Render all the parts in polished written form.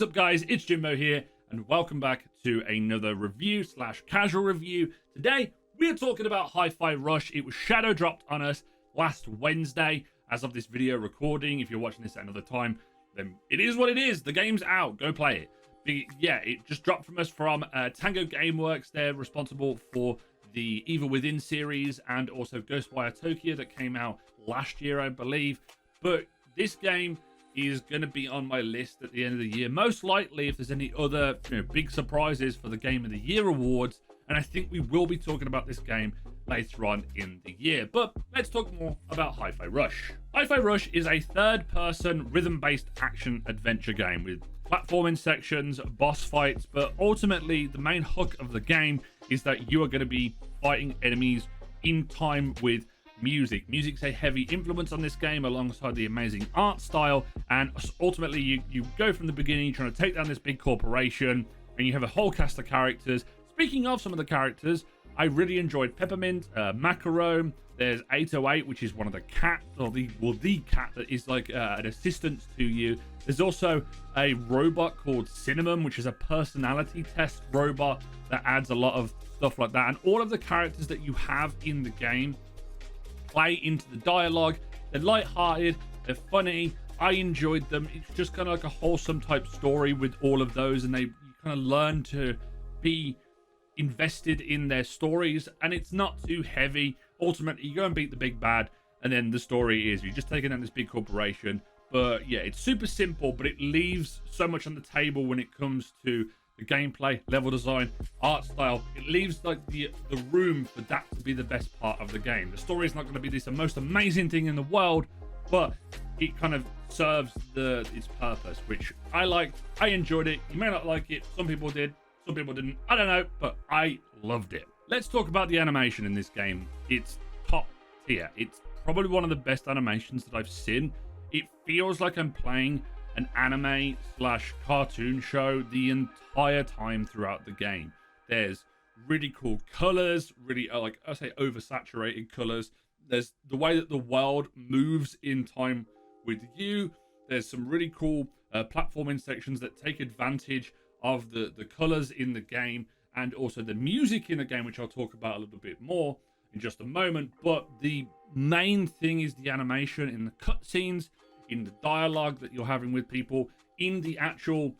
What is up, guys? It's Jimbo here, and welcome back to another review slash casual review. Today, we're talking about Hi-Fi Rush. It was shadow dropped on us last Wednesday. As of this video recording, if you're watching this at another time, then it is what it is. The game's out. Go play it. Yeah, it just dropped from us from Tango Gameworks. They're responsible for the Evil Within series and also Ghostwire Tokyo that came out last year, I believe. But this game is going to be on my list at the end of the year, most likely if there's any other big surprises for the Game of the Year awards, and I think we will be talking about this game later on in the year. But let's talk more about Hi-Fi Rush. Hi-Fi Rush is a third-person rhythm-based action adventure game with platforming sections, boss fights, but ultimately the main hook of the game is that you are going to be fighting enemies in time with music. Music's a heavy influence on this game alongside the amazing art style, and ultimately you go from the beginning trying to take down this big corporation, and you have a whole cast of characters. Speaking of some of the characters, I really enjoyed Peppermint, Macaron. There's 808, which is one of the cats, or the cat that is like an assistant to you. There's also a robot called Cinnamon, which is a personality test robot that adds a lot of stuff like that. And all of the characters that you have in the game play into the dialogue. They're light-hearted, they're funny. I enjoyed them. It's just kind of like a wholesome type story with all of those, and you kind of learn to be invested in their stories, and it's not too heavy. Ultimately, you go and beat the big bad, and then the story is you're just taking down this big corporation. But yeah, it's super simple, but it leaves so much on the table when it comes to the gameplay, level design, art style. It leaves like the room for that to be the best part of the game. The story is not going to be this most amazing thing in the world, but it kind of serves its purpose, which I liked. I enjoyed it. You may not like it. Some people did. Some people didn't. I don't know, but I loved it. Let's talk about the animation in this game. It's top tier. It's probably one of the best animations that I've seen. It feels like I'm playing an anime slash cartoon show the entire time throughout the game. There's really cool colors, really like I say oversaturated colors. There's the way that the world moves in time with you. There's some really cool platforming sections that take advantage of the colors in the game, and also the music in the game, which I'll talk about a little bit more in just a moment. But the main thing is the animation in the cutscenes, in the dialogue that you're having with people, in the actual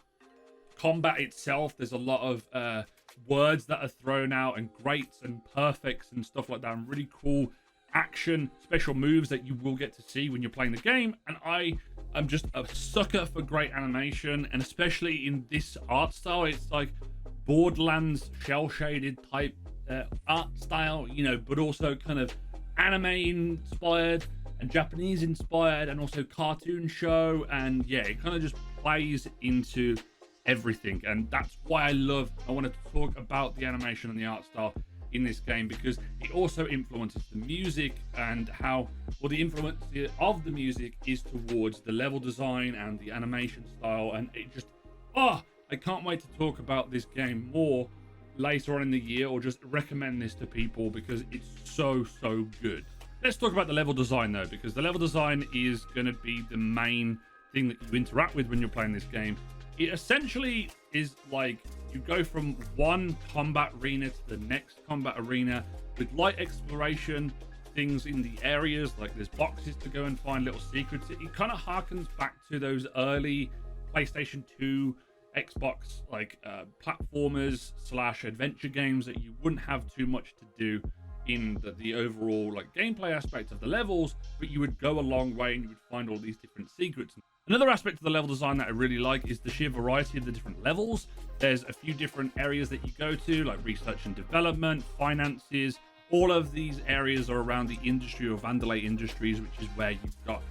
combat itself. There's a lot of words that are thrown out, and greats and perfects and stuff like that, and really cool action special moves that you will get to see when you're playing the game. And I'm just a sucker for great animation, and especially in this art style. It's like Borderlands shell shaded type art style, but also kind of anime inspired and Japanese inspired, and also cartoon show. And yeah, it kind of just plays into everything, and that's why I wanted to talk about the animation and the art style in this game, because it also influences the music, and how the influence of the music is towards the level design and the animation style. And it just I can't wait to talk about this game more later on in the year, or just recommend this to people because it's so good. Let's talk about the level design though, because the level design is going to be the main thing that you interact with when you're playing this game. It essentially is like you go from one combat arena to the next combat arena with light exploration, things in the areas, like there's boxes to go and find, little secrets. It kind of harkens back to those early PlayStation 2, Xbox like platformers slash adventure games that you wouldn't have too much to do in the overall like gameplay aspect of the levels, but you would go a long way and you would find all these different secrets. Another aspect of the level design that I really like is the sheer variety of the different levels. There's a few different areas that you go to, like research and development, finances. All of these areas are around the industry or Vandelay Industries, which is where you've got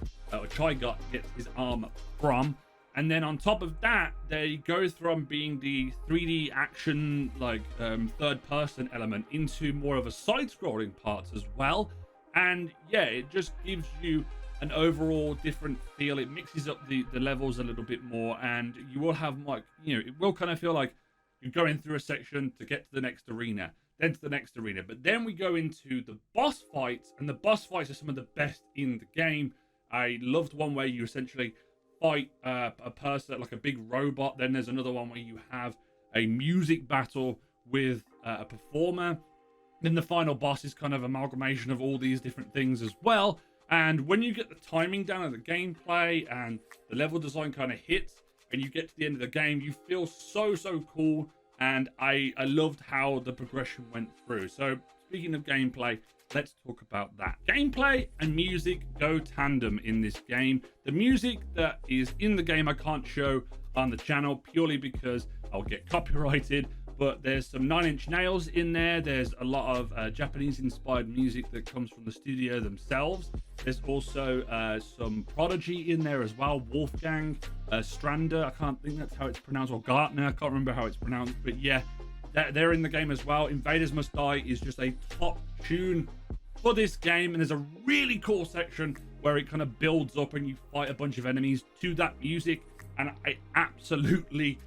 Chai gets his arm from. And then on top of that, they go from being the 3D action, like third-person element, into more of a side-scrolling parts as well. And yeah, it just gives you an overall different feel. It mixes up the levels a little bit more, and you will have like, it will kind of feel like you're going through a section to get to the next arena, then to the next arena. But then we go into the boss fights, and the boss fights are some of the best in the game. I loved one where you essentially fight a person, like a big robot. Then there's another one where you have a music battle with a performer. Then the final boss is kind of amalgamation of all these different things as well. And when you get the timing down of the gameplay and the level design kind of hits, and you get to the end of the game, you feel so cool. And I loved how the progression went through. So speaking of gameplay, let's talk about that. Gameplay and music go tandem in this game. The music that is in the game I can't show on the channel purely because I'll get copyrighted, but there's some Nine Inch Nails in there. There's a lot of Japanese inspired music that comes from the studio themselves. There's also some Prodigy in there as well. Wolfgang Strander, I can't think that's how it's pronounced, or Gartner, I can't remember how it's pronounced, but yeah, they're in the game as well. Invaders Must Die is just a top tune for this game, and there's a really cool section where it kind of builds up and you fight a bunch of enemies to that music, and I absolutely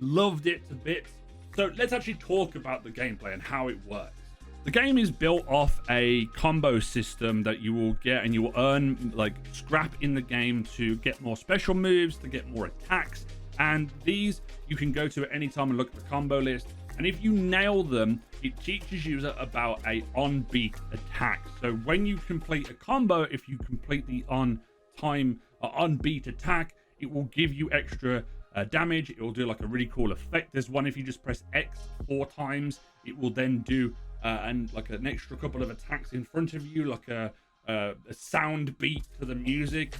loved it to bits. So let's actually talk about the gameplay and how it works. The game is built off a combo system that you will get, and you will earn like scrap in the game to get more special moves, to get more attacks, and these you can go to at any time and look at the combo list. And if you nail them, it teaches you about a on-beat attack. So when you complete a combo, if you complete the on-beat attack, it will give you extra damage. It will do like a really cool effect. There's one, if you just press X 4 times, it will then do and like an extra couple of attacks in front of you, like a sound beat to the music.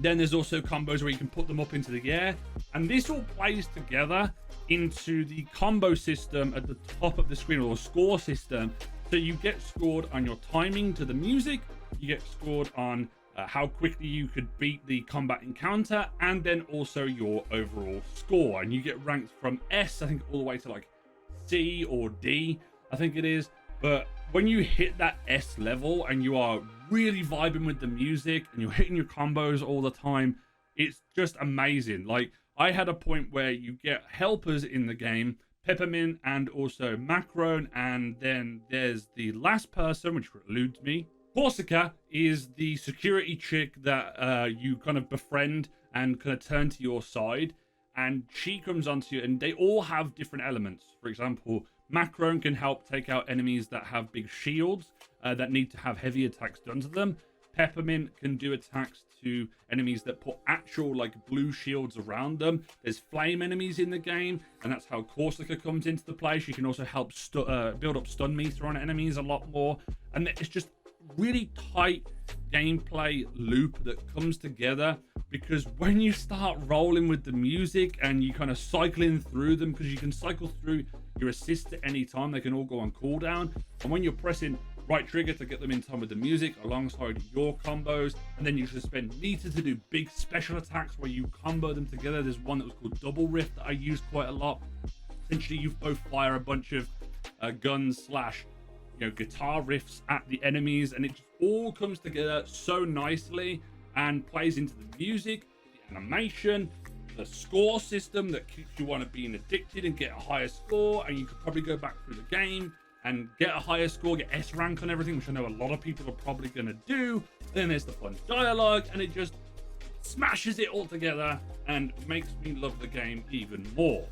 Then there's also combos where you can put them up into the air, and this all plays together into the combo system at the top of the screen, or the score system. So you get scored on your timing to the music, you get scored on how quickly you could beat the combat encounter, and then also your overall score. And you get ranked from S, I think, all the way to like C or D, I think it is. But when you hit that S level and you are really vibing with the music and you're hitting your combos all the time, it's just amazing. Like, I had a point where you get helpers in the game, Peppermint and also Macron, and then there's the last person, which eludes me. Corsica is the security chick that you kind of befriend and kind of turn to your side, and she comes onto you, and they all have different elements. For example, Macron can help take out enemies that have big shields that need to have heavy attacks done to them. Peppermint can do attacks to enemies that put actual like blue shields around them. There's flame enemies in the game, and that's how Corsica comes into the play. She can also help build up stun meter on enemies a lot more, and it's just really tight gameplay loop that comes together, because when you start rolling with the music and you kind of cycling through them, because you can cycle through your assists at any time, they can all go on cooldown, and when you're pressing right trigger to get them in time with the music alongside your combos, and then you can spend meter to do big special attacks where you combo them together. There's one that was called Double Rift that I used quite a lot. Essentially, you both fire a bunch of guns slash guitar riffs at the enemies, and it just all comes together so nicely and plays into the music, the animation, the score system that keeps you on being addicted and get a higher score, and you could probably go back through the game and get a higher score, get S rank on everything, which I know a lot of people are probably going to do. Then there's the fun dialogue, and it just smashes it all together and makes me love the game even more.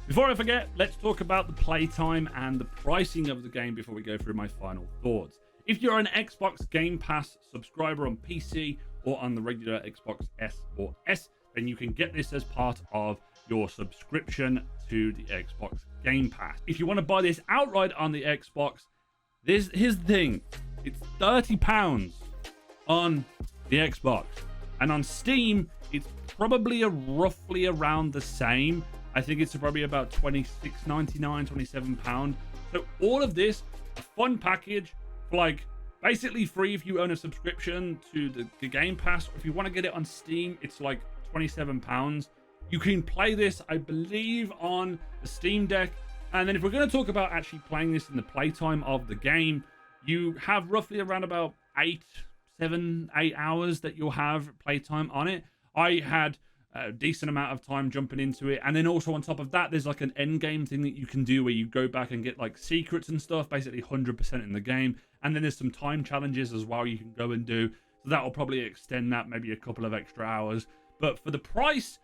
Before I forget, let's talk about the playtime and the pricing of the game before we go through my final thoughts. If you're an Xbox Game Pass subscriber on PC or on the regular Xbox S or S, then you can get this as part of your subscription to the Xbox Game Pass. If you want to buy this outright on the Xbox, here's the thing. It's £30 on the Xbox. And on Steam, it's probably roughly around the same. I think it's probably about £26.99, £27. So all of this, a fun package for like basically free if you own a subscription to the Game Pass. If you want to get it on Steam, it's like £27. You can play this, I believe, on the Steam Deck. And then if we're going to talk about actually playing this in the playtime of the game, you have roughly around about 8 hours that you'll have playtime on it. I had a decent amount of time jumping into it, and then also on top of that, there's like an end game thing that you can do where you go back and get like secrets and stuff, basically 100% in the game. And then there's some time challenges as well you can go and do, so that will probably extend that maybe a couple of extra hours. but for the price,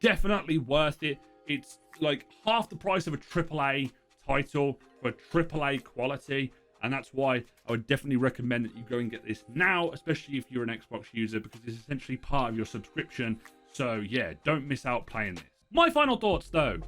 definitely worth it. It's like half the price of a AAA title for AAA quality, and that's why I would definitely recommend that you go and get this now, especially if you're an Xbox user, because it's essentially part of your subscription. So yeah, don't miss out playing this. My final thoughts though.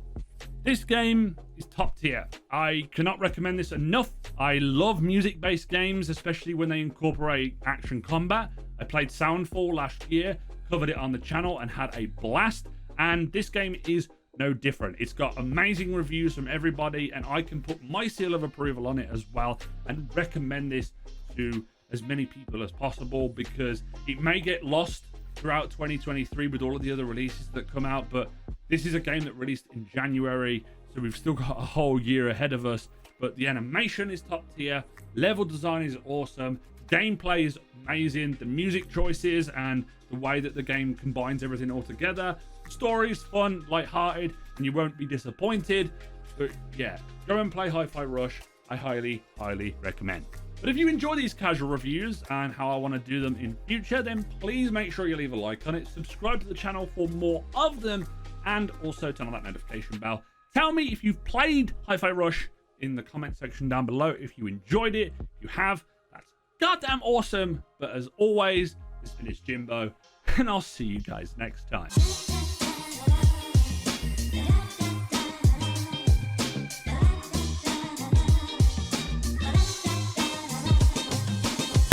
This game is top tier. I cannot recommend this enough. I love music-based games, especially when they incorporate action combat. I played Soundfall last year, covered it on the channel, and had a blast. And this game is no different. It's got amazing reviews from everybody, and I can put my seal of approval on it as well, and recommend this to as many people as possible, because it may get lost throughout 2023 with all of the other releases that come out, but this is a game that released in January, so we've still got a whole year ahead of us. But the animation is top tier, level design is awesome, gameplay is amazing, the music choices and the way that the game combines everything all together. Story is fun, lighthearted, and you won't be disappointed. But yeah, go and play Hi-Fi Rush. I highly, highly recommend. But if you enjoy these casual reviews and how I want to do them in future, then please make sure you leave a like on it, subscribe to the channel for more of them, and also turn on that notification bell. Tell me if you've played Hi-Fi Rush in the comment section down below. If you enjoyed it, if you have, that's goddamn awesome. But as always, this has been Jimbo, and I'll see you guys next time.